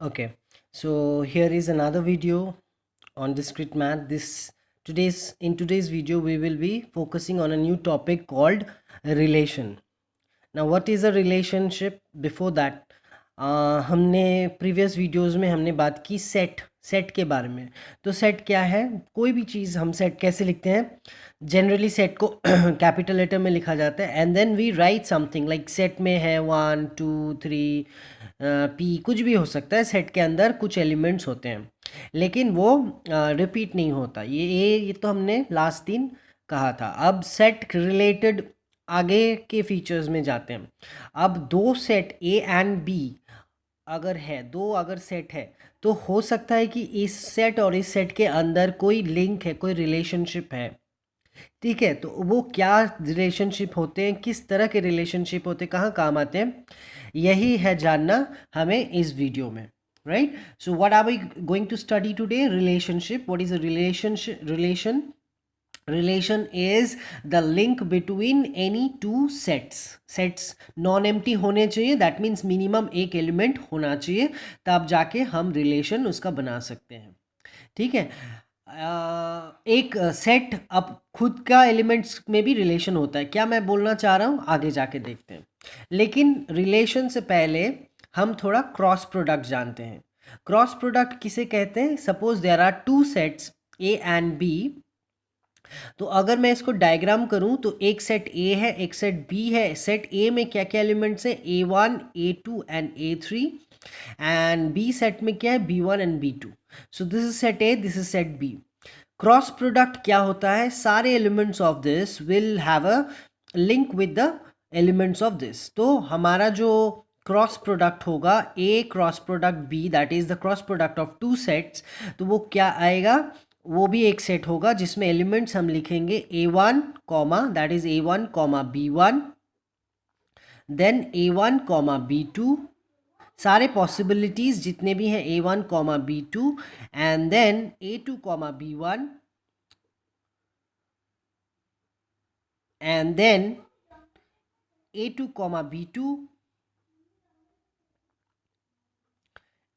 Okay, so here is another video on discrete math. Today's video we will be focusing on a new topic called relation. Now what is a relationship? Before that हमने previous videos में हमने बात की set के बारे में। तो set क्या है? कोई भी चीज़ हम सेट कैसे लिखते हैं? जनरली सेट को कैपिटल लेटर में लिखा जाता है and then we write something like set में है 1 2 3 पी, कुछ भी हो सकता है। सेट के अंदर कुछ एलिमेंट्स होते हैं लेकिन वो रिपीट नहीं होता। ये तो हमने लास्ट दिन कहा था। अब सेट रिलेटेड आगे के फीचर्स में जाते हैं। अब दो सेट ए एंड बी अगर सेट है तो हो सकता है कि इस सेट और इस सेट के अंदर कोई लिंक है, कोई रिलेशनशिप है। ठीक है, तो वो क्या रिलेशनशिप होते हैं, किस तरह के रिलेशनशिप होते हैं, कहाँ काम आते हैं, यही है जानना हमें इस वीडियो में। Right, so what are we going to study today? Relationship. What is a relation? relation is the link between any two sets non empty होने चाहिए। दैट मीन्स मिनिमम एक एलिमेंट होना चाहिए, तब जाके हम रिलेशन उसका बना सकते हैं। ठीक है, एक सेट अब खुद का एलिमेंट्स में भी रिलेशन होता है। क्या मैं बोलना चाह रहा हूँ आगे जाके देखते हैं, लेकिन रिलेशन से पहले हम थोड़ा क्रॉस प्रोडक्ट जानते हैं। क्रॉस प्रोडक्ट किसे कहते हैं? Suppose there are two sets A and B. तो अगर मैं इसको डायग्राम करूं तो एक सेट ए है, एक सेट बी है। सेट ए में क्या क्या एलिमेंट्स हैं? A1 A2 and A3। And B set में क्या है? B1 and B2। So this is set A, this is set B. Cross product क्या होता है? सारे elements of this will have a link with the elements of this. तो हमारा जो क्रॉस प्रोडक्ट होगा A cross product B, that is the cross product of two sets. तो वो क्या आएगा? वो भी एक सेट होगा जिसमें एलिमेंट्स हम लिखेंगे A1 comma, that is A1 comma B1, then A1 comma B2, सारे पॉसिबिलिटीज जितने भी हैं A1 comma B2, and then A2 comma B1, and then A2 comma B2,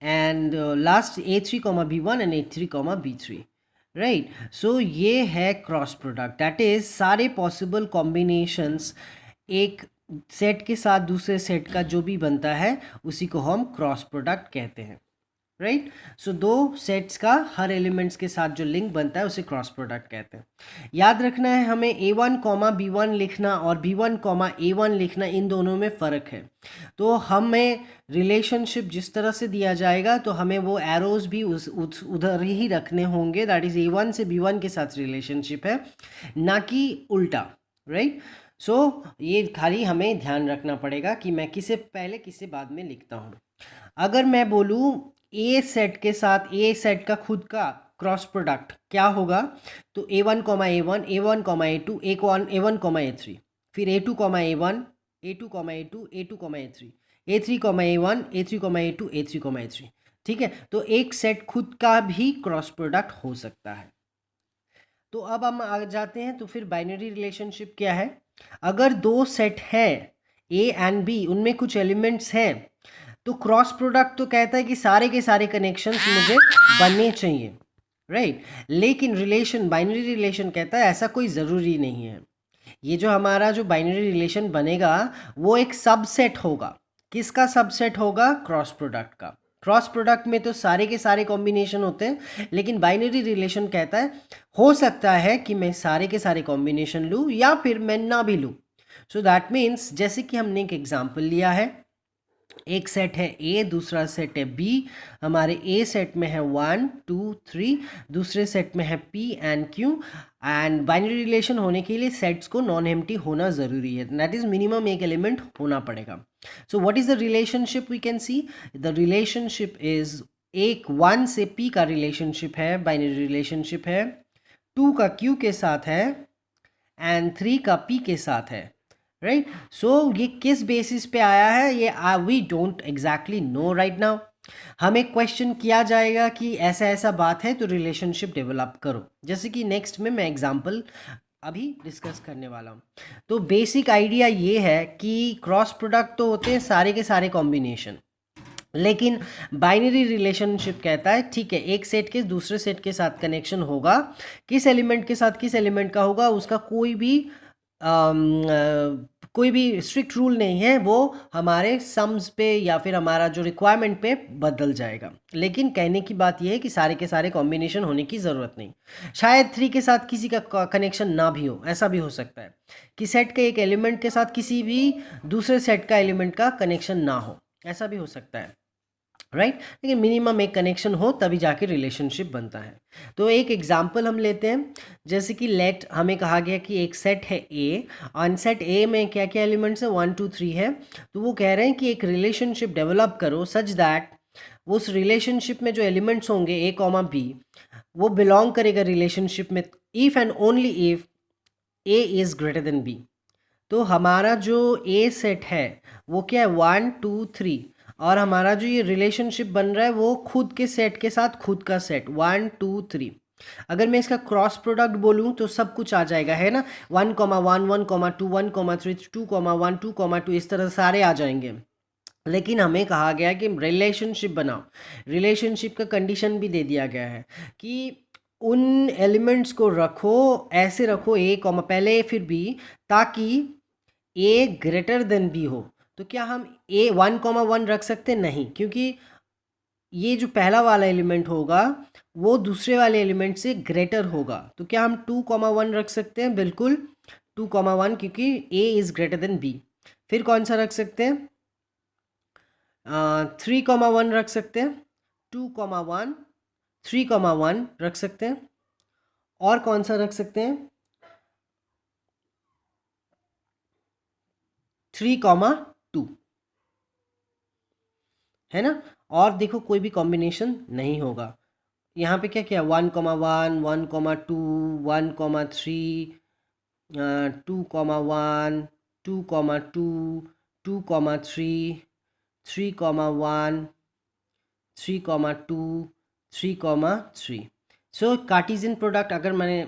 and last A3 comma B1 and A3 comma B3। Right, so ये है cross product. That is सारे possible combinations एक set के साथ दूसरे set का जो भी बनता है उसी को हम क्रॉस प्रोडक्ट कहते हैं। राइट, सो दो सेट्स का हर एलिमेंट्स के साथ जो लिंक बनता है उसे क्रॉस प्रोडक्ट कहते हैं। याद रखना है हमें A1 कॉमा B1 लिखना और B1 कॉमा A1 लिखना, इन दोनों में फ़र्क है। तो हमें रिलेशनशिप जिस तरह से दिया जाएगा तो हमें वो एरोज भी उधर ही रखने होंगे। दैट इज़ A1 से B1 के साथ रिलेशनशिप है, ना कि उल्टा। राइट, सो ये खाली हमें ध्यान रखना पड़ेगा कि मैं किसे पहले किसे बाद में लिखता हूँ। अगर मैं बोलूँ ए सेट के साथ ए सेट का खुद का क्रॉस प्रोडक्ट क्या होगा, तो A1 comma A1, A1 comma A2, A1 comma A3, फिर A2 comma A1, A2 comma A2, A2 comma A3, A3 comma A1, A3 comma A2, A3 comma A3। ठीक है, तो एक सेट खुद का भी क्रॉस प्रोडक्ट हो सकता है। तो अब हम आ जाते हैं, तो फिर बाइनरी रिलेशनशिप क्या है? अगर दो सेट है ए एंड बी, उनमें कुछ एलिमेंट्स हैं, तो क्रॉस प्रोडक्ट तो कहता है कि सारे के सारे कनेक्शंस मुझे बनने चाहिए। राइट, लेकिन रिलेशन, बाइनरी रिलेशन कहता है ऐसा कोई ज़रूरी नहीं है। ये जो हमारा जो बाइनरी रिलेशन बनेगा वो एक सबसेट होगा। किसका सबसेट होगा? क्रॉस प्रोडक्ट का। क्रॉस प्रोडक्ट में तो सारे के सारे कॉम्बिनेशन होते हैं, लेकिन बाइनरी रिलेशन कहता है हो सकता है कि मैं सारे के सारे कॉम्बिनेशन लूँ या फिर मैं ना भी लूँ। सो दैट मीन्स, जैसे कि हमने एक एग्जाम्पल लिया है, एक सेट है ए, दूसरा सेट है बी। हमारे ए सेट में है 1 2 3, दूसरे सेट में है P and Q. And binary relation होने के लिए सेट्स को नॉन एम्प्टी होना ज़रूरी है, दैट इज़ मिनिमम एक एलिमेंट होना पड़ेगा। So what is the relationship? We can see the relationship is, एक 1 से पी का रिलेशनशिप है, बाइनरी रिलेशनशिप है, 2 का क्यू के साथ है, एंड 3 का पी के साथ है। राइट, सो ये किस बेसिस पे आया है ये we don't exactly know right now. हमें क्वेश्चन किया जाएगा कि ऐसा ऐसा बात है तो रिलेशनशिप डेवलप करो, जैसे कि नेक्स्ट में मैं एग्जांपल अभी डिस्कस करने वाला हूँ। तो बेसिक आइडिया ये है कि क्रॉस प्रोडक्ट तो होते हैं सारे के सारे कॉम्बिनेशन, लेकिन बाइनरी रिलेशनशिप कहता है ठीक है, एक सेट के दूसरे सेट के साथ कनेक्शन होगा, किस एलिमेंट के साथ किस एलिमेंट का होगा उसका कोई भी स्ट्रिक्ट रूल नहीं है, वो हमारे सम्स पे या फिर हमारा जो रिक्वायरमेंट पे बदल जाएगा। लेकिन कहने की बात यह है कि सारे के सारे कॉम्बिनेशन होने की ज़रूरत नहीं। शायद 3 के साथ किसी का कनेक्शन ना भी हो, ऐसा भी हो सकता है कि सेट के एक एलिमेंट के साथ किसी भी दूसरे सेट का एलिमेंट का कनेक्शन ना हो, ऐसा भी हो सकता है, राइट। लेकिन मिनिमम एक कनेक्शन हो तभी जाके रिलेशनशिप बनता है। तो एक एग्जांपल हम लेते हैं, जैसे कि लेट हमें कहा गया कि एक सेट है ए, और सेट ए में क्या क्या एलिमेंट्स है, 1 2 3 है। तो वो कह रहे हैं कि एक रिलेशनशिप डेवलप करो सच दैट उस रिलेशनशिप में जो एलिमेंट्स होंगे ए कॉमा बी, वो बिलोंग करेगा रिलेशनशिप में if and only if A is greater than B. तो हमारा जो ए सेट है वो क्या है, 1 2 3, और हमारा जो ये रिलेशनशिप बन रहा है वो खुद के सेट के साथ खुद का सेट 1 2 3। अगर मैं इसका क्रॉस प्रोडक्ट बोलूँ तो सब कुछ आ जाएगा, है ना, 1 1 1 2 1 3 2 1 2 2, इस तरह सारे आ जाएंगे। लेकिन हमें कहा गया कि रिलेशनशिप बनाओ, रिलेशनशिप का कंडीशन भी दे दिया गया है कि उन एलिमेंट्स को रखो, ऐसे रखो ए कॉमा पहले फिर बी, ताकि ए ग्रेटर देन बी हो। तो क्या हम ए 1 1 रख सकते नहीं, क्योंकि ये जो पहला वाला एलिमेंट होगा वो दूसरे वाले एलिमेंट से ग्रेटर होगा। तो क्या हम 2 1 रख सकते हैं, बिल्कुल 2 1, क्योंकि A is greater than B. फिर कौन सा रख सकते हैं, 3 1 रख सकते हैं, 2 1 3 1 रख सकते हैं। और कौन सा रख सकते हैं, 3 2, है ना। और देखो कोई भी कॉम्बिनेशन नहीं होगा। यहाँ पे क्या क्या 1 1 1 2 1 3 2 1 2 2 2 3 3 1 3 2 3 3। सो कार्टेशियन प्रोडक्ट अगर मैंने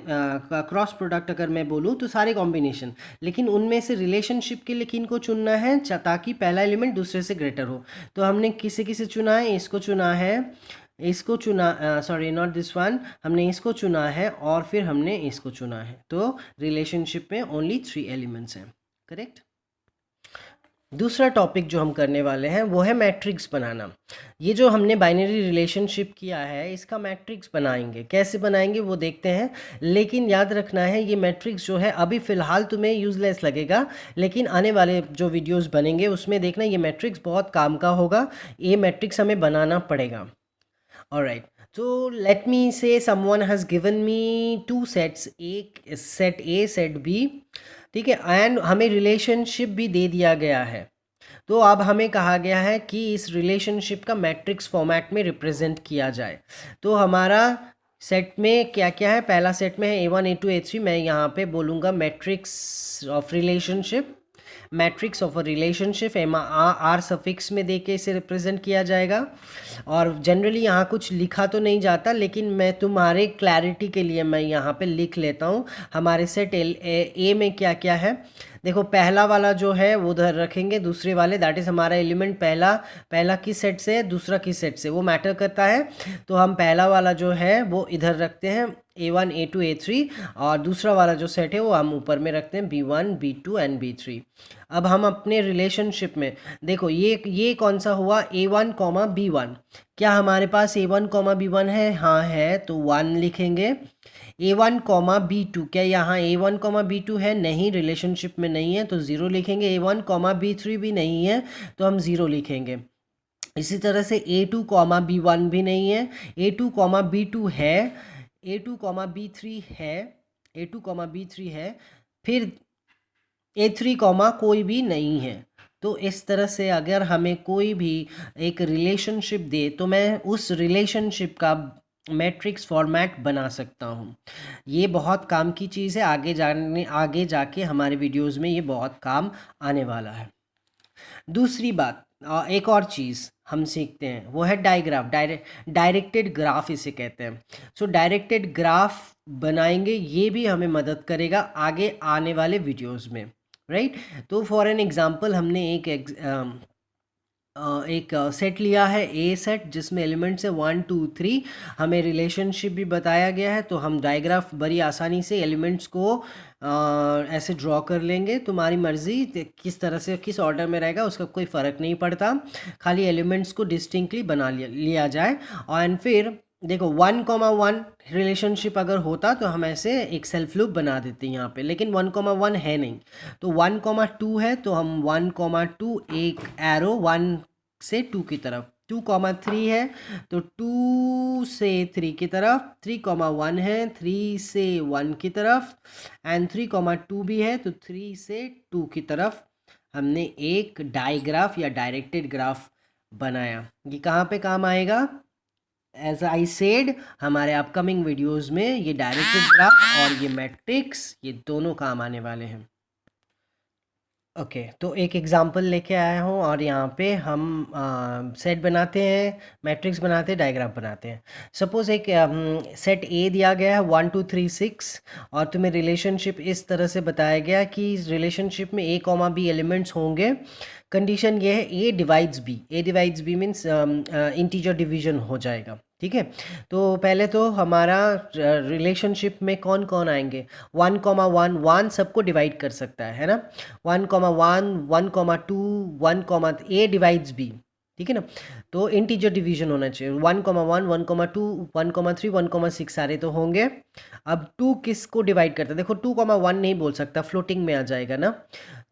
क्रॉस प्रोडक्ट अगर मैं बोलूँ तो सारे कॉम्बिनेशन, लेकिन उनमें से रिलेशनशिप के लिए किन को चुनना है ताकि पहला एलिमेंट दूसरे से ग्रेटर हो। तो हमने किसे किसे चुना है, इसको चुना है, इसको चुना, सॉरी नॉट दिस वन, हमने इसको चुना है और फिर हमने इसको चुना है। तो रिलेशनशिप में ओनली 3 एलिमेंट्स हैं, करेक्ट। दूसरा टॉपिक जो हम करने वाले हैं वो है मैट्रिक्स बनाना। ये जो हमने बाइनरी रिलेशनशिप किया है इसका मैट्रिक्स बनाएंगे, कैसे बनाएंगे वो देखते हैं। लेकिन याद रखना है ये मैट्रिक्स जो है अभी फ़िलहाल तुम्हें यूज़लेस लगेगा, लेकिन आने वाले जो वीडियोस बनेंगे उसमें देखना ये मैट्रिक्स बहुत काम का होगा, ये मैट्रिक्स हमें बनाना पड़ेगा। ऑलराइट, तो लेट मी से someone has given me 2 sets, एक सेट ए सेट बी, ठीक है, एंड हमें रिलेशनशिप भी दे दिया गया है। तो अब हमें कहा गया है कि इस रिलेशनशिप का मैट्रिक्स फॉर्मेट में रिप्रेजेंट किया जाए। तो हमारा सेट में क्या क्या है, पहला सेट में है A1 A2 A3, मैं यहाँ पे बोलूँगा matrix of relationship, matrix of a relationship M R suffix में दे के इसे रिप्रेजेंट किया जाएगा। और जनरली यहाँ कुछ लिखा तो नहीं जाता, लेकिन मैं तुम्हारे क्लैरिटी के लिए मैं यहाँ पे लिख लेता हूँ हमारे सेट ए में क्या क्या है। देखो पहला वाला जो है वो उधर रखेंगे, दूसरे वाले दैट इज़ हमारा एलिमेंट पहला किस सेट से है, दूसरा किस सेट से, वो मैटर करता है। तो हम पहला वाला जो है वो इधर रखते हैं A1 A2 A3, और दूसरा वाला जो सेट है वो हम ऊपर में रखते हैं B1 B2 एंड B3। अब हम अपने रिलेशनशिप में देखो ये कौन सा हुआ, A1 B1, क्या हमारे पास A1 B1 है, हाँ है, तो 1 लिखेंगे। A1 B2, क्या यहाँ A1 B2 है, नहीं, रिलेशनशिप में नहीं है तो 0 लिखेंगे। A1 B3 भी नहीं है तो हम 0 लिखेंगे। इसी तरह से A2 B1 भी नहीं है, A2 B2 है, A2 B3 है, A2 B3 है, फिर A3 कोई भी नहीं है। तो इस तरह से अगर हमें कोई भी एक रिलेशनशिप दे तो मैं उस रिलेशनशिप का मैट्रिक्स फॉर्मेट बना सकता हूँ। ये बहुत काम की चीज़ है, आगे जाके हमारे वीडियोस में ये बहुत काम आने वाला है। दूसरी बात, एक और चीज़ हम सीखते हैं वो है डायग्राफ, डायरेक्टेड ग्राफ इसे कहते हैं। सो डायरेक्टेड ग्राफ बनाएंगे, ये भी हमें मदद करेगा आगे आने वाले वीडियोस में, राइट। तो फॉर एन एग्जांपल हमने एक एक सेट लिया है ए सेट जिसमें एलिमेंट्स है 1 2 3। हमें रिलेशनशिप भी बताया गया है, तो हम डायग्राफ बड़ी आसानी से एलिमेंट्स को ऐसे ड्रॉ कर लेंगे। तुम्हारी मर्ज़ी किस तरह से किस ऑर्डर में रहेगा उसका कोई फ़र्क नहीं पड़ता, खाली एलिमेंट्स को डिस्टिंक्टली बना लिया जाए। और फिर देखो 1,1 रिलेशनशिप अगर होता तो हम ऐसे एक सेल्फ लूप बना देते हैं यहाँ पे, लेकिन 1,1 है नहीं। तो 1,2 है तो हम 1,2 एक एरो 1 से 2 की तरफ, 2,3 है तो 2 से 3 की तरफ, 3,1 है 3 से 1 की तरफ, एंड 3,2 भी है तो 3 से 2 की तरफ हमने एक डायग्राफ या डायरेक्टेड ग्राफ बनाया। ये कहाँ पे काम आएगा? एज आई सेड, हमारे अपकमिंग वीडियोस में ये डायरेक्टेड ग्राफ और ये मैट्रिक्स ये दोनों काम आने वाले हैं। ओके तो एक एग्जांपल लेके आया हूँ और यहाँ पे हम सेट बनाते हैं, मैट्रिक्स बनाते हैं, डायग्राफ बनाते हैं। सपोज़ एक सेट ए दिया गया है 1 2 3 6 और तुम्हें रिलेशनशिप इस तरह से बताया गया कि रिलेशनशिप में ए कॉमा बी एलिमेंट्स होंगे। कंडीशन ये है A divides B, A divides B means integer division हो जाएगा। ठीक है, तो पहले तो हमारा रिलेशनशिप में कौन कौन आएंगे? 1,1 1 सबको डिवाइड कर सकता है ना, 1,1 1,2 1, ए डिवाइड्स बी। ठीक है ना, तो इंटीजर डिवीजन होना चाहिए। 1,1 1,2 1,3 1,6 सारे तो होंगे। अब 2 किसको डिवाइड करता है? देखो 2,1 नहीं बोल सकता, फ्लोटिंग में आ जाएगा ना,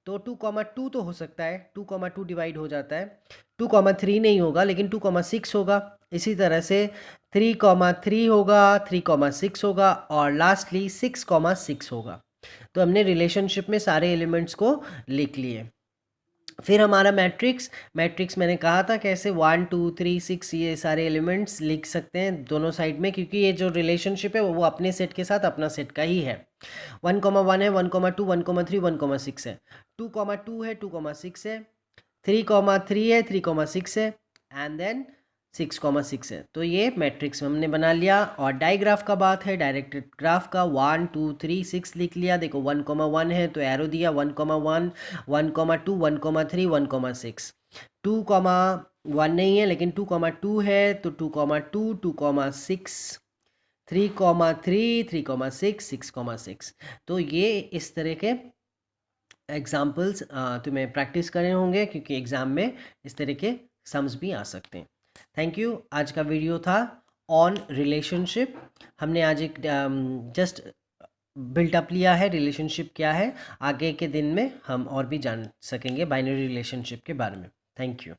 तो 2,2 तो हो सकता है, 2,2 डिवाइड हो जाता है। 2,3 नहीं होगा लेकिन 2,6 होगा। इसी तरह से 3,3 होगा, 3,6 होगा और लास्टली 6,6 होगा। तो हमने रिलेशनशिप में सारे एलिमेंट्स को लिख लिए। फिर हमारा मैट्रिक्स, मैट्रिक्स मैंने कहा था कैसे 1 2 3 6 ये सारे एलिमेंट्स लिख सकते हैं दोनों साइड में, क्योंकि ये जो रिलेशनशिप है वो अपने सेट के साथ अपना सेट का ही है। 1,1 है, 1,2 1,3 1,6 है, 2,2 है, 2,6 है, 3,3 है, 3,6 है, एंड देन 6,6 है। तो ये मैट्रिक्स हमने बना लिया। और डायग्राफ का बात है, डायरेक्टेड ग्राफ का 1 2 3 6 लिख लिया। देखो 1,1 है तो एरो दिया 1,1 1,2 1,3 1,6, 2,1 नहीं है लेकिन 2,2 है तो 2,2 2,6 3,3 3,6 6,6। तो ये इस तरह के एग्जाम्पल्स तुम्हें प्रैक्टिस करने होंगे क्योंकि एग्ज़ाम में इस तरह के सम्स भी आ सकते हैं। Thank you. आज का वीडियो था ऑन रिलेशनशिप। हमने आज एक जस्ट बिल्टअप लिया है रिलेशनशिप क्या है। आगे के दिन में हम और भी जान सकेंगे बाइनरी रिलेशनशिप के बारे में। Thank you.